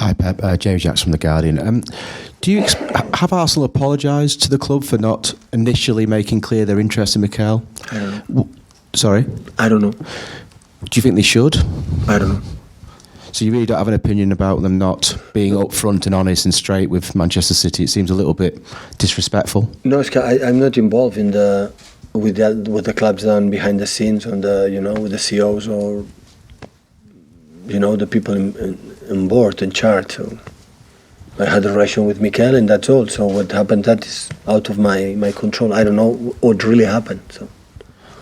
Hi Pep, James Jacks from The Guardian. Do you have Arsenal apologised to the club for not initially making clear their interest in Mikel? I don't know. Sorry? I don't know. Do you think they should? I don't know. So you really don't have an opinion about them not being upfront and honest and straight with Manchester City? It seems a little bit disrespectful. No, I'm not involved in what the club's done behind the scenes on with the CEOs or the people in board in charge. So I had a relation with Mikel and that's all. So what happened, that is out of my control. I don't know what really happened. So.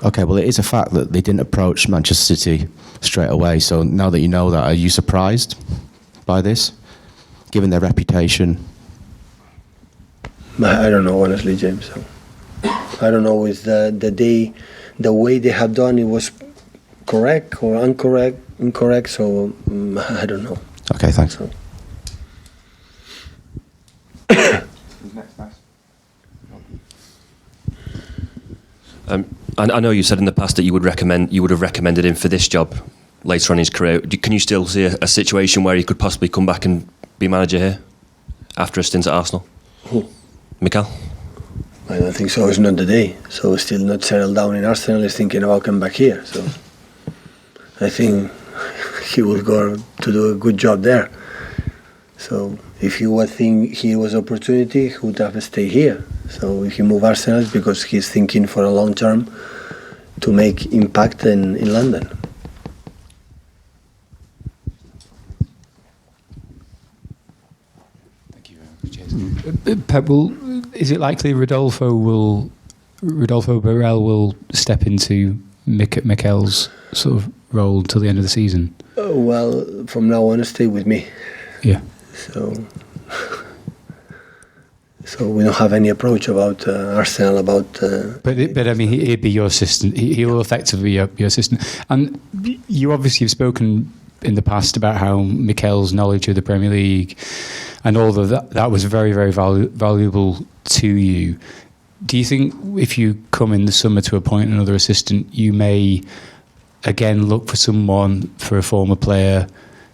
Okay, well, it is a fact that they didn't approach Manchester City straight away. So now that you know that, are you surprised by this, given their reputation? I don't know, honestly, James. So I don't know if the way they have done it was correct or incorrect. So I don't know. Okay, thanks. So. I know you said in the past that you would have recommended him for this job later on in his career. Can you still see a situation where he could possibly come back and be manager here after a stint at Arsenal? Who? Mikel? I don't think so. It's not the day. So still not settled down in Arsenal. He's thinking about coming back here. So I think he will go to do a good job there. So if he would think he was opportunity, he would have to stay here. So if he move Arsenal, it's because he's thinking for a long term to make impact in London. Thank you very much. Pep, is it likely Rodolfo Borrell will step into Mikel's sort of role until the end of the season? Well, from now on, stay with me. Yeah. So we don't have any approach about Arsenal, about... But I mean, he'd be your assistant. He will effectively be your assistant. And you obviously have spoken in the past about how Mikel's knowledge of the Premier League and all of that was very, very valuable to you. Do you think if you come in the summer to appoint another assistant, you may again look for someone, for a former player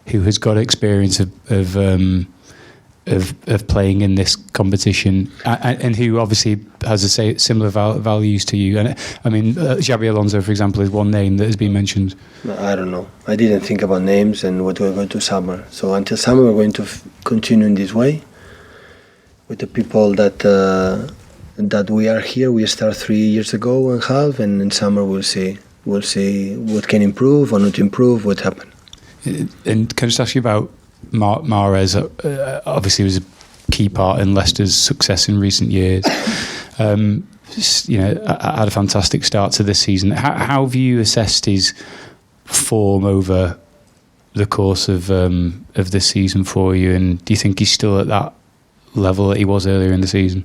who has got experience of playing in this competition and who obviously has similar values to you? And I mean, Xabi Alonso, for example, is one name that has been mentioned. I don't know. I didn't think about names and what we're going to summer. So until summer, we're going to continue in this way with the people that we are here. We start 3 years ago and half, and in summer we'll see what can improve or not improve, what happened. And can I just ask you about Mahrez? Obviously was a key part in Leicester's success in recent years. Had a fantastic start to this season. How have you assessed his form over the course of this season for you? And do you think he's still at that level that he was earlier in the season?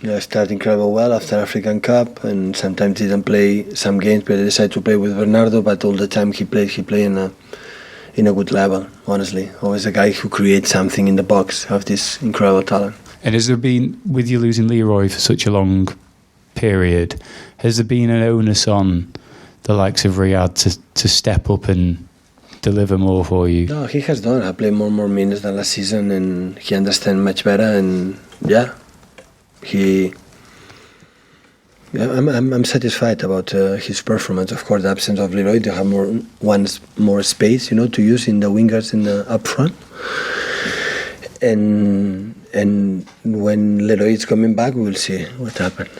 Yeah, started incredible well after African Cup, and sometimes didn't play some games, but I decided to play with Bernardo. But all the time he played in a good level, honestly. Always a guy who creates something in the box, have this incredible talent. And has there been, with you losing Leroy for such a long period, has there been an onus on the likes of Riyad to step up and deliver more for you? No, he has done. I played more minutes than last season, and he understands much better. And I'm satisfied about his performance. Of course, the absence of Leroy, they have more space, to use in the wingers in the up front. And when Leroy is coming back, we'll see what happens.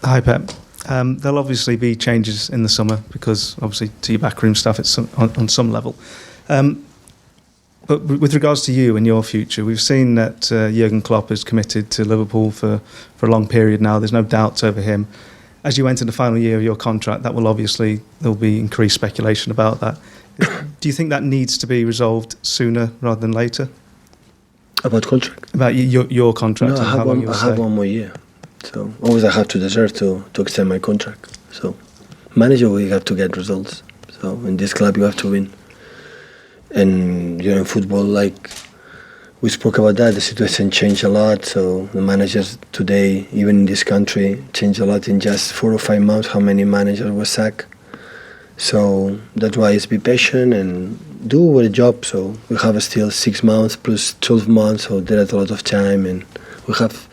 Hi, Pep. There'll obviously be changes in the summer because, obviously, to your backroom staff, it's on some level. But with regards to you and your future, we've seen that Jurgen Klopp is committed to Liverpool for a long period now. There's no doubts over him. As you enter the final year of your contract, there'll be increased speculation about that. Do you think that needs to be resolved sooner rather than later? About contract? About your contract? No, I have one more year. So always I have to deserve to extend my contract. So manager, we have to get results. So in this club, you have to win. And in football, like we spoke about that, the situation changed a lot. So the managers today, even in this country, changed a lot in just 4 or 5 months. How many managers were sacked? So that's why it's be patient and do our job. So we have still 6 months plus 12 months, so there is a lot of time, and we have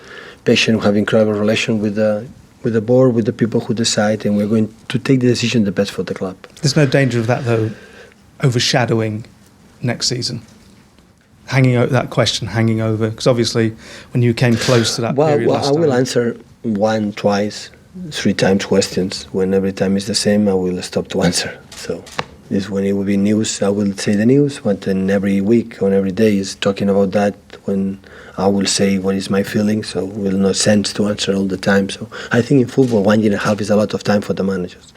patience. We have incredible relation with the board, with the people who decide, and we're going to take the decision the best for the club. There's no danger of that, though, overshadowing next season? That question hanging over? Because obviously when you came close to that period last I will time... answer 1, twice, 3 times questions. When every time is the same, I will stop to answer. So this when it will be news, I will say the news, but then every week or every day is talking about that when I will say what is my feeling, so it will not sense to answer all the time. So I think in football 1 year and a half is a lot of time for the managers.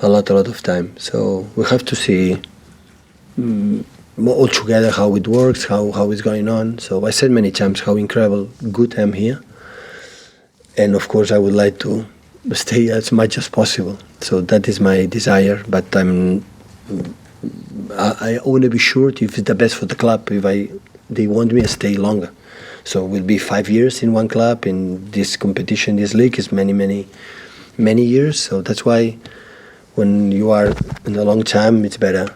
A lot of time. So we have to see all together how it works, how it's going on. So I said many times how incredible good I'm here. And of course I would like to stay as much as possible. So that is my desire, but I want to be sure if it's the best for the club, they want me to stay longer. So it will be 5 years in one club, in this competition, this league is many years. So that's why when you are in a long time, it's better,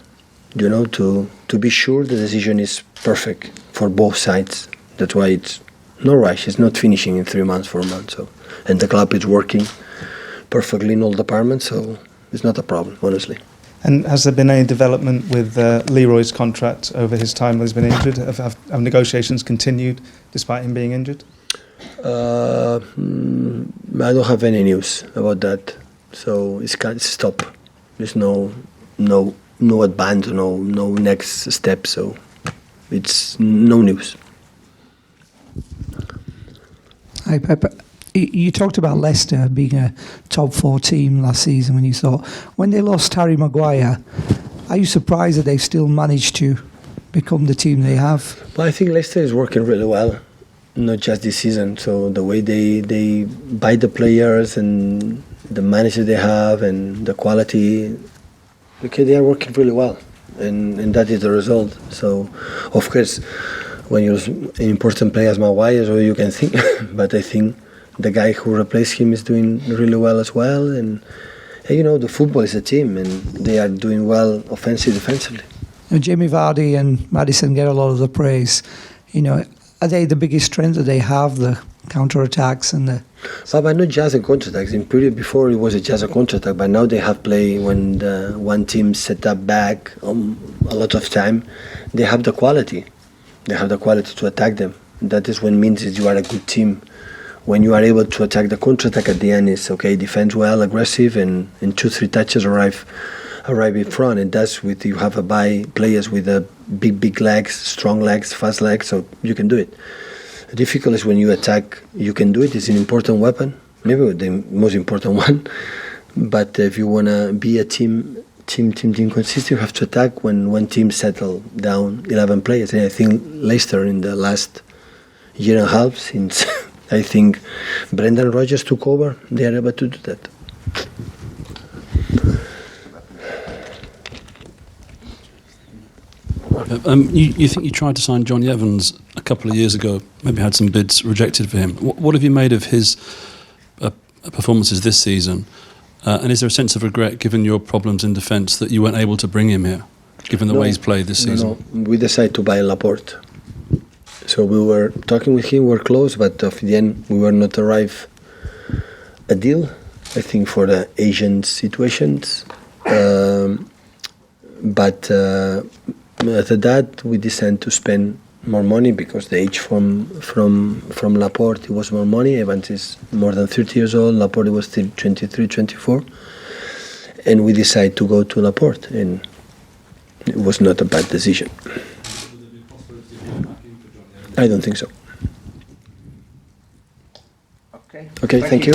to be sure the decision is perfect for both sides. That's why it's no rush. It's not finishing in 3 months, 4 months. So, and the club is working perfectly in all departments, so it's not a problem, honestly. And has there been any development with Leroy's contract over his time when he's been injured? Have negotiations continued despite him being injured? I don't have any news about that. So it's stop. There's no advance, no next step. So it's no news. Hi, Pep. You talked about Leicester being a top 4 team last season when they lost Harry Maguire. Are you surprised that they've still managed to become the team they have? Well, I think Leicester is working really well, not just this season. So the way they buy the players and the manager they have and the quality, okay, they are working really well, and that is the result. So, of course, when you're an important player as Maguire, so you can think, but I think the guy who replaced him is doing really well as well, and the football is a team, and they are doing well offensively, defensively. Jamie Vardy and Maddison get a lot of the praise. Are they the biggest strength that they have, the counter-attacks and the... But not just a counter-attacks. In period before it was just a counter-attack, but now they have play when the one team set up back a lot of time. They have the quality. They have the quality to attack them. That is what means is you are a good team. When you are able to attack the counter-attack at the end, it's okay, defense well, aggressive, and 2-3 touches arrive in front. And that's with you have players with big legs, strong legs, fast legs, so you can do it. The difficult is when you attack, you can do it. It's an important weapon, maybe the most important one. But if you want to be a team consistent, you have to attack when one team settle down 11 players. And I think Leicester in the last year and a half, since I think Brendan Rodgers took over, they are able to do that. You think you tried to sign Johnny Evans a couple of years ago, maybe had some bids rejected for him. What have you made of his performances this season? And is there a sense of regret, given your problems in defence, that you weren't able to bring him here, given the way he's played this season? No, we decided to buy Laporte. So we were talking with him, we were close, but at the end we were not arrive a deal, I think, for the Asian situations. But after that, we decided to spend more money because the age from Laporte, it was more money. Evans is more than 30 years old. Laporte was still 23, 24. And we decided to go to Laporte, and it was not a bad decision. I don't think so. Okay, thank you.